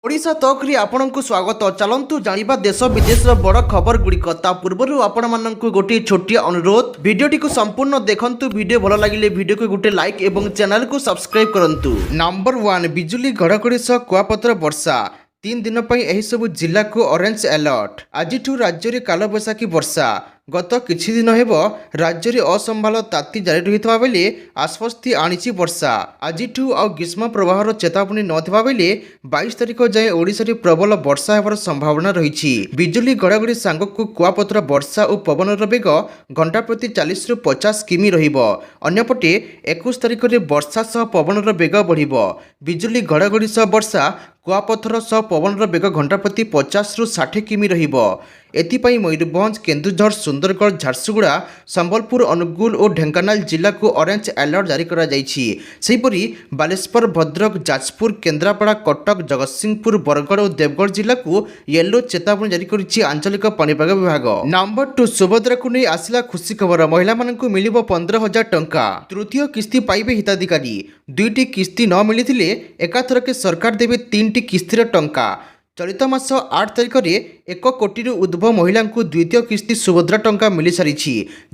ओडिशा तकरी आपनकु स्वागत। चलंतु जानिबा देश विदेशर बड़ खबर गुड़िक। ता पूर्वरु आपनमानंकु गोटे छोटिया अनुरोध, वीडियोटी को संपूर्ण देखंतु। वीडियो भल लागिले वीडियो को गोटे लाइक एवं चैनल को सब्सक्राइब करंतु। नंबर 1, बिजुली घड़घड़ी सह कुआपतर वर्षा। 3 दिन पर यह सब जिला को ऑरेंज अलर्ट। आज राज्य में कालबैशाखी वर्षा। गत किछि दिन हेब राज्य में असंभाल ताती जारी रही बेले आश्वस्ति आनी वर्षा। आज ग्रीष्म प्रवाहर चेतावनी नथिबा बेले 22 तारिख जाए ओडिशा रे प्रबल वर्षा हेबार संभावना रही। बिजुली घड़घड़ी सांग को कुआपतर वर्षा और पवनर बेग घंटा प्रति 40 ରୁ 50 किमी रहिबो। अन्यपटे 21 तारिख में वर्षा सह पवनर बेग बढ़िबो। बिजुली घड़घड़ी सह वर्षा कुआपथर सह पवनर बेग घंटा प्रति 50 ରୁ 60 किमी रहिबो। एथिपाई मयूरभंज, केन्दुझर, सुंदरगढ़, झारसुगुड़ा, संबलपुर, अनुगुल और ढेंकानाल जिला को ऑरेंज अलर्ट जारी करा जायछि। सेहिपरि बालेश्वर, भद्रक, जाजपुर, केन्द्रापड़ा, कटक, जगतसिंहपुर, बरगढ़ और देवगढ़ जिला को येलो चेतावनी जारी करिछि आंचलिक पाणीपाग विभाग। नंबर 2, सुभद्रा को नहीं आसिला खुशी खबर। महिला माननकु मिलिबो 15,000 टंका। तृतीय किस्ती पाइबे हिताधिकारी। 2टी किस्ती न मिलिथिले एकाथरके सरकार देबे 3टी किस्तीर टंका। चलित मास 8 तारिख में 1 कोटी ऊर्ध्व महिला को द्वितीय किस्ती सुभद्रा टंका मिल सारी।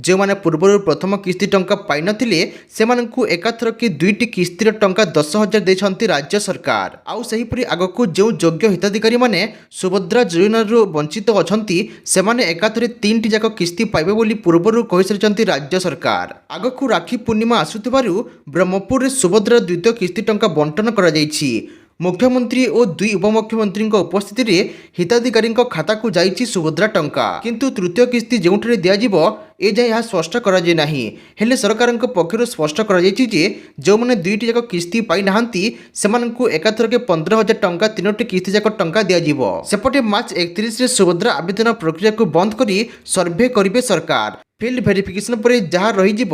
जो मैंने पूर्व प्रथम किस्ती टंका पाई नथिले सेमानंकु एकाथरके 2टी किस्तीर टंका 10,000 देछंती राज्य सरकार। आउ सेहिपरि आगकु जो योग्य हिताधिकारी माने सुभद्रा योजनारू वंचित अछंती सेमाने एकाथरे 3टी जाक किस्ती पाइबे बोली पूर्वरु कहि सारिचंती राज्य सरकार। आगकु राखी पूर्णिमा आसुथिबारु ब्रह्मपुर रे सुभद्रा द्वितीय किस्ती टंका बंटन करा जायछि। मुख्यमंत्री और 2 उपमुख्यमंत्री उपस्थिति में हिताधिकारी खाता को जाइछि सुभद्रा टंका। किंतु तृतीय किस्ती जोठे दिज्व ए जाए यह स्पष्ट कराई ना। हेले सरकार पक्षर स्पष्ट कर जो मैंने 2टी जाक किस्ती पाई नाहांती सेमानंकु एकाथरके 15,000 टंका 3टी किस्ती जाक टंका दिज्व। सेपटे मार्च 31 रे सुभद्रा आवेदन प्रक्रिया को बंद करी सर्भे करिवे सरकार। फील्ड भेरिफिकेशन पर जहाँ रही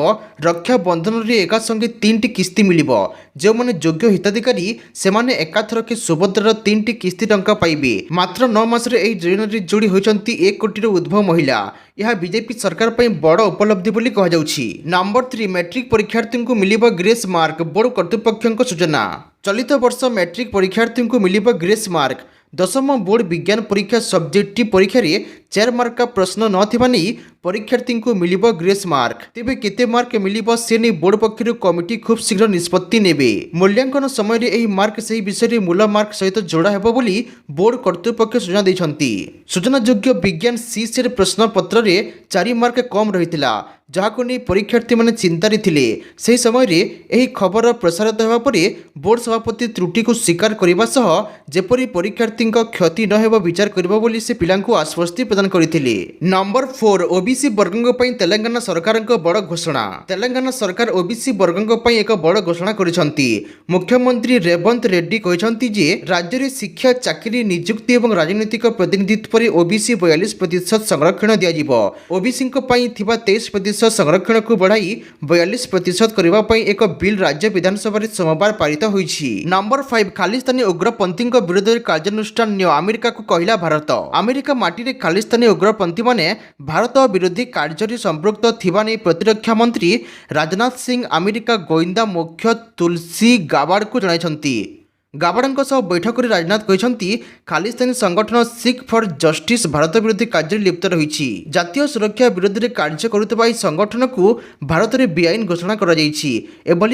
रक्षा बंधन रे एका संगे 3टी किस्ती मिलिबो। जो माने योग्य हिताधिकारी सेमाने एकाथरके सुभद्रार 3टी किस्ती टंका पाइबे। मात्र 9 मास रे एही योजना रे जोड़ी होइचंती 1 कोटी ऊर्ध्व महिला। यह बीजेपी सरकार पर बड़ उपलब्धि बोली कह जाउछि। नंबर 3, मैट्रिक परीक्षार्थी को मिलिबो ग्रेस मार्क। बोर्ड कर्तृपक्षों सूचना। चलित वर्ष मैट्रिक परीक्षार्थी को मिलिबो ग्रेस मार्क। 10ମ बोर्ड विज्ञान परीक्षा सब्जेक्टिव परीक्षा रे 4 मार्क का प्रश्न नथिबा नै परीक्षार्थी को मिलिबो ग्रेस मार्क। तेबे केते मार्क मिलिबो से नै बोर्ड पक्षरु कमिटी खूब शीघ्र निष्पत्ति नेबे। मूल्यांकन समय रे एही मार्क सही विषय रे मूल मार्क सहित जोड़ा हेबो बोली बोर्ड कर्तृपक्ष सूचना दैछंती। सूचनायोग्य विज्ञान सी सेट प्रश्न पत्र रे 4 मार्क कम रहितिला, जहाको नै परीक्षार्थी माने चिंतारी थिले। सही समय रे एही खबर प्रसारित हेबा परे बोर्ड सभापति त्रुटि को स्वीकार करबा सह जेपरि परीक्षार्थी क्षति न हेबो विचार करबो बोली से पिलांको आश्वस्ति प्रदान करथिले। नंबर 4, ओबीसी वर्गों पई तेलंगाना सरकार बड़ घोषणा। तेलंगाना सरकार ओबीसी वर्गों पई एक बड़ घोषणा करिसंती। मुख्यमंत्री रेवंत रेड्डी कहिसंती जे राज्य रे शिक्षा, चाकरी, नियुक्ति एवं राजनीतिक प्रतिनिधित्व पर ओबीसी 42% संरक्षण दियाजिबो। ओबीसी पई थिबा 23% संरक्षण को बढ़ाई 42% करबा पई एक बिल राज्य विधानसभा रे सोमवार पारित होईछि। नंबर 5, खालिस्तानी उग्रपंथी विरुद्ध कार्यानुष्ठान अमेरिका को कहला भारत। अमेरिका माटी रे खालिस्तानी उग्रपंथी माने भारत विरोधी कार्य संपृक्त थिबा नै प्रतिरक्षा मंत्री राजनाथ सिंह अमेरिका गोइंदा मुख्य तुलसी गाबार्ड को जणाइछंती। गाबार्डଙ୍କ सह बैठक में राजनाथ कहते खालिस्तानी संगठन सिख फॉर जस्टिस भारत विरोधी कार्य लिप्त रही। जातीय सुरक्षा विरोध में कार्य करुवा संगठन को भारत में बेआईन घोषणा कर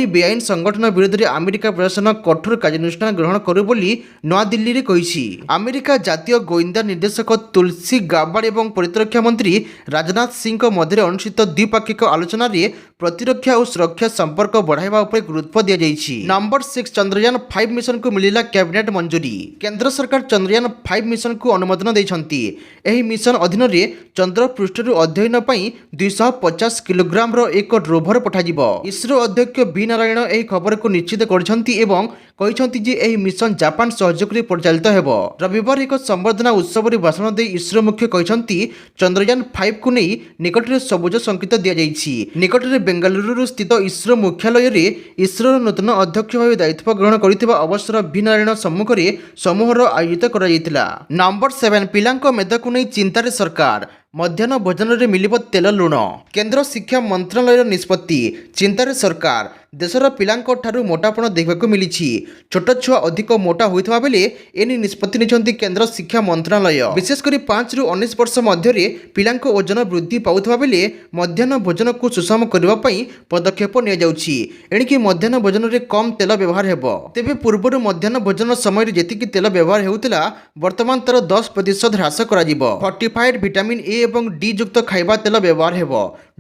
बेआईन संगठन विरोध में अमेरिका प्रशासन कठोर कार्यानुष्ठान ग्रहण करू बोली नवा दिल्ली रे कहिछि। अमेरिका जातीय गोइंदा निर्देशक तुलसी गाबार्ड और प्रतिरक्षा मंत्री राजनाथ सिंह मध्य अनुष्ठित द्विपाक्षिक आलोचना रे प्रतिरक्षा और सुरक्षा संपर्क बढ़ाइबा उपर गुरुत्व दिया जाइछि। नंबर 6, चंद्रयान 5 मिशन को मिलिला कैबिनेट मंजूरी। केंद्र सरकार चंद्रयान 5 मिशन को अनुमोदन दैछंती। एही मिशन अधीन रे चंद्र पृष्ठरु अध्ययन पई 250 किलोग्राम रो एक रोभर पठाजिबो। इसरो अध्यक्ष बी नारायण एही खबर को निश्चित करछंती एवं कहिसंती जे एही मिशन जापान सहयोग रे परिचालित हेबो। रविवार एक संवर्धना उत्सव रे भाषण दे इसरो मुख्य कहिसंती चंद्रयान 5 को नै निकट रे सबुज संकेत दिया जाइछि। निकट रे बेंगलुरु स्थित इसरो मुख्यालय रे इसरो नूतन अध्यक्ष भाव दायित्व ग्रहण करिथिबा अवसर बी नारायण सम्मुख रे समूहर आयोजित करा जायतिला। नंबर 7, पिलांको मेधा को नै चिंतारे सरकार। मध्याह्न भोजन रे मिलिबो तेल लुण। केंद्र शिक्षा मंत्रालय निष्पत्ति चिंतारे सरकार। ଦେଶର ପିଲାଙ୍କ ଠାରୁ ମୋଟାପଣ ଦେଖିବାକୁ ମିଳିଛି। ଛୋଟ ଛୁଆ ଅଧିକ ମୋଟା ହୋଇଥିବା ବେଳେ ଏନେଇ ନିଷ୍ପତ୍ତି ନେଇଛନ୍ତି କେନ୍ଦ୍ର ଶିକ୍ଷା ମନ୍ତ୍ରଣାଳୟ। ବିଶେଷ କରି 5ରୁ 19 ବର୍ଷ ମଧ୍ୟରେ ପିଲାଙ୍କ ଓଜନ ବୃଦ୍ଧି ପାଉଥିବା ବେଳେ ମଧ୍ୟାହ୍ନ ଭୋଜନକୁ ସୁଷମ କରିବା ପାଇଁ ପଦକ୍ଷେପ ନିଆଯାଉଛି। ଏଣିକି ମଧ୍ୟାହ୍ନ ଭୋଜନରେ କମ୍ ତେଲ ବ୍ୟବହାର ହେବ। ତେବେ ପୂର୍ବରୁ ମଧ୍ୟାହ୍ନ ଭୋଜନ ସମୟରେ ଯେତିକି ତେଲ ବ୍ୟବହାର ହେଉଥିଲା ବର୍ତ୍ତମାନ ତାର 10% ହ୍ରାସ କରାଯିବ। ଫର୍ଟିଫାଏଡ୍ ଭିଟାମିନ୍ ଏ ଏବଂ ଡି ଯୁକ୍ତ ଖାଇବା ତେଲ ବ୍ୟବହାର ହେବ।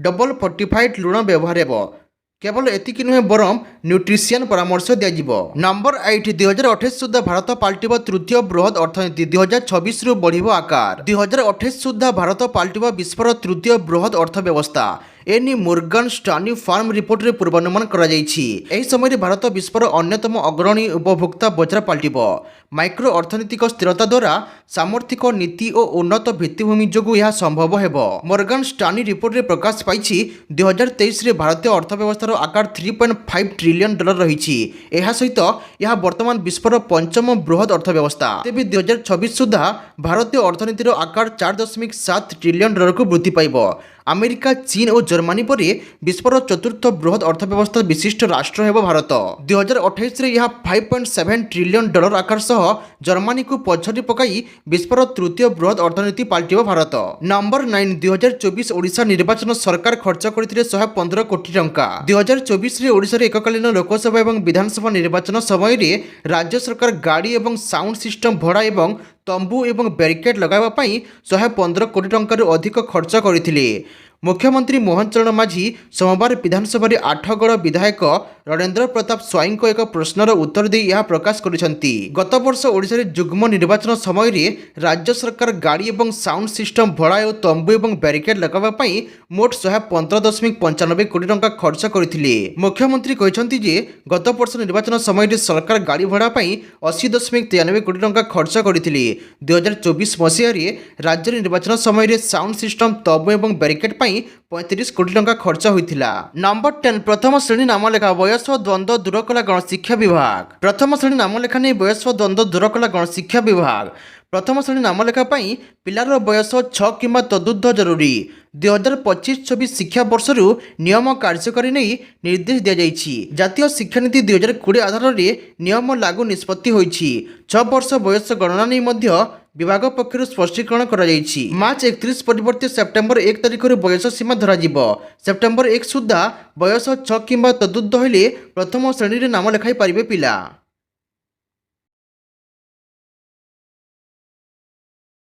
ଡବଲ ଫର୍ଟିଫାଏଡ୍ ଲୁଣ ବ୍ୟବହାର ହେବ। କେବଳ ଏତିକି ନୁହେଁ ବରଂ ନ୍ୟୁଟ୍ରିସିଆନ୍ ପରାମର୍ଶ ଦିଆଯିବ। ନମ୍ବର 8 2028 ସୁଦ୍ଧା ଭାରତ ପାଲଟିବ ତୃତୀୟ ବୃହତ ଅର୍ଥନୀତି 2026ରୁ ବଢ଼ିବ ଆକାର। 2028 ସୁଦ୍ଧା ଭାରତ ପାଲଟିବ ବିଶ୍ୱର ତୃତୀୟ ବୃହତ ଅର୍ଥବ୍ୟବସ୍ଥା। ଏନି ମୋର୍ଗାନ୍ ଷ୍ଟାନ୍ଲି ଫାର୍ମ ରିପୋର୍ଟରେ ପୂର୍ବାନୁମାନ କରାଯାଇଛି। ଏହି ସମୟରେ ଭାରତ ବିଶ୍ୱର ଅନ୍ୟତମ ଅଗ୍ରଣୀ ଉପଭୋକ୍ତା ବଜାର ପାଲଟିବ। ମାଇକ୍ରୋ ଅର୍ଥନୈତିକ ସ୍ଥିରତା ଦ୍ୱାରା ସାମର୍ଥିକ ନୀତି ଓ ଉନ୍ନତ ଭିତ୍ତିଭୂମି ଯୋଗୁଁ ଏହା ସମ୍ଭବ ହେବ। ମୋର୍ଗାନ୍ ଷ୍ଟାନ୍ଲି ରିପୋର୍ଟରେ ପ୍ରକାଶ ପାଇଛି 2023ରେ ଭାରତୀୟ ଅର୍ଥବ୍ୟବସ୍ଥାର ଆକାର $3.5 ଟ୍ରିଲିୟନ୍ ରହିଛି। ଏହା ସହିତ ଏହା ବର୍ତ୍ତମାନ ବିଶ୍ୱର ପଞ୍ଚମ ବୃହତ ଅର୍ଥବ୍ୟବସ୍ଥା। ତେବେ 2026 ସୁଦ୍ଧା ଭାରତୀୟ ଅର୍ଥନୀତିର ଆକାର $4.7 ଟ୍ରିଲିୟନ୍ କୁ ବୃଦ୍ଧି ପାଇବ। ଆମେରିକା, ଚୀନ ଓ ଜର୍ମାନୀ ପରେ ବିଶ୍ୱର ଚତୁର୍ଥ ବୃହତ ଅର୍ଥବ୍ୟବସ୍ଥା ବିଶିଷ୍ଟ ରାଷ୍ଟ୍ର ହେବ ଭାରତ। 2028ରେ ଏହା $5.7 ଟ୍ରିଲିୟନ୍ ଆକାର ସହ ଜର୍ମାନୀକୁ ପଛରେ ପକାଇ ବିଶ୍ୱର ତୃତୀୟ ବୃହତ ଅର୍ଥନୀତି ପାଲଟିବ ଭାରତ। ନମ୍ବର 9 2024 ଓଡ଼ିଶା ନିର୍ବାଚନ ସରକାର ଖର୍ଚ୍ଚ କରିଥିଲେ $115 କୋଟି। 2024ରେ ଓଡ଼ିଶାରେ ଏକକାଳୀନ ଲୋକସଭା ଏବଂ ବିଧାନସଭା ନିର୍ବାଚନ ସମୟରେ ରାଜ୍ୟ ସରକାର ଗାଡ଼ି ଏବଂ ସାଉଣ୍ଡ ସିଷ୍ଟମ ଭଡ଼ା ଏବଂ ତମ୍ବୁ ଏବଂ ବ୍ୟାରିକେଡ୍ ଲଗାଇବା ପାଇଁ $115 କୋଟି ଟଙ୍କାରୁ ଅଧିକ ଖର୍ଚ୍ଚ କରିଥିଲେ। ମୁଖ୍ୟମନ୍ତ୍ରୀ ମୋହନ ଚରଣ ମାଝୀ ସୋମବାର ବିଧାନସଭାରେ ଆଠଗଡ଼ ବିଧାୟକ ରଣେନ୍ଦ୍ର ପ୍ରତାପ ସ୍ୱାଇଁଙ୍କ ଏକ ପ୍ରଶ୍ନର ଉତ୍ତର ଦେଇ ଏହା ପ୍ରକାଶ କରିଛନ୍ତି। ଗତବର୍ଷ ଓଡ଼ିଶାରେ ଯୁଗ୍ମ ନିର୍ବାଚନ ସମୟରେ ରାଜ୍ୟ ସରକାର ଗାଡ଼ି ଏବଂ ସାଉଣ୍ଡ ସିଷ୍ଟମ ଭଡ଼ା ଓ ତମ୍ବୁ ଏବଂ ବ୍ୟାରିକେଡ୍ ଲଗାଇବା ପାଇଁ ମୋଟ $115.95 କୋଟି ଟଙ୍କା ଖର୍ଚ୍ଚ କରିଥିଲେ। ମୁଖ୍ୟମନ୍ତ୍ରୀ କହିଛନ୍ତି ଯେ ଗତବର୍ଷ ନିର୍ବାଚନ ସମୟରେ ସରକାର ଗାଡ଼ି ଭଡ଼ା ପାଇଁ $80.93 କୋଟି ଟଙ୍କା ଖର୍ଚ୍ଚ କରିଥିଲେ। 2024 ମସିହାରେ ରାଜ୍ୟ ନିର୍ବାଚନ ସମୟରେ ସାଉଣ୍ଡ ସିଷ୍ଟମ ତମ୍ବୁ ଏବଂ ବ୍ୟାରିକେଡ୍ ପାଇଁ $35 କୋଟି ଟଙ୍କା ଖର୍ଚ୍ଚ ହୋଇଥିଲା। ନମ୍ବର 10 ପ୍ରଥମ ଶ୍ରେଣୀ ନାମଲେଖା ବୟସ ଦ୍ୱନ୍ଦ୍ୱ ଦୂର କଲା ଗଣଶିକ୍ଷା ବିଭାଗ। ପ୍ରଥମ ଶ୍ରେଣୀ ନାମଲେଖା ନେଇ ବୟସ ଦ୍ୱନ୍ଦ୍ୱ ଦୂର କଲା ଗଣଶିକ୍ଷା ବିଭାଗ। ପ୍ରଥମ ଶ୍ରେଣୀ ନାମଲେଖା ପାଇଁ ପିଲାର ବୟସ 6 କିମ୍ବା ତଦୁର୍ଦ୍ଧ୍ୱ ଜରୁରୀ। 2025-26 ଶିକ୍ଷାବର୍ଷରୁ ନିୟମ କାର୍ଯ୍ୟକାରୀ ନେଇ ନିର୍ଦ୍ଦେଶ ଦିଆଯାଇଛି। ଜାତୀୟ ଶିକ୍ଷାନୀତି 2020 ଆଧାରରେ ନିୟମ ଲାଗୁ ନିଷ୍ପତ୍ତି ହୋଇଛି। 6 ବର୍ଷ ବୟସ ଗଣନା ନେଇ ମଧ୍ୟ ବିଭାଗ ପକ୍ଷରୁ ସ୍ପଷ୍ଟୀକରଣ କରାଯାଇଛି। ମାର୍ଚ୍ଚ 31 ପରିବର୍ତ୍ତେ ସେପ୍ଟେମ୍ବର 1 ତାରିଖରୁ ବୟସ ସୀମା ଧରାଯିବ। ସେପ୍ଟେମ୍ବର 1 ସୁଦ୍ଧା ବୟସ 6 କିମ୍ବା ତଦୁର୍ଦ୍ଧ୍ୱ ହେଲେ ପ୍ରଥମ ଶ୍ରେଣୀରେ ନାମ ଲେଖାଇ ପାରିବେ ପିଲା।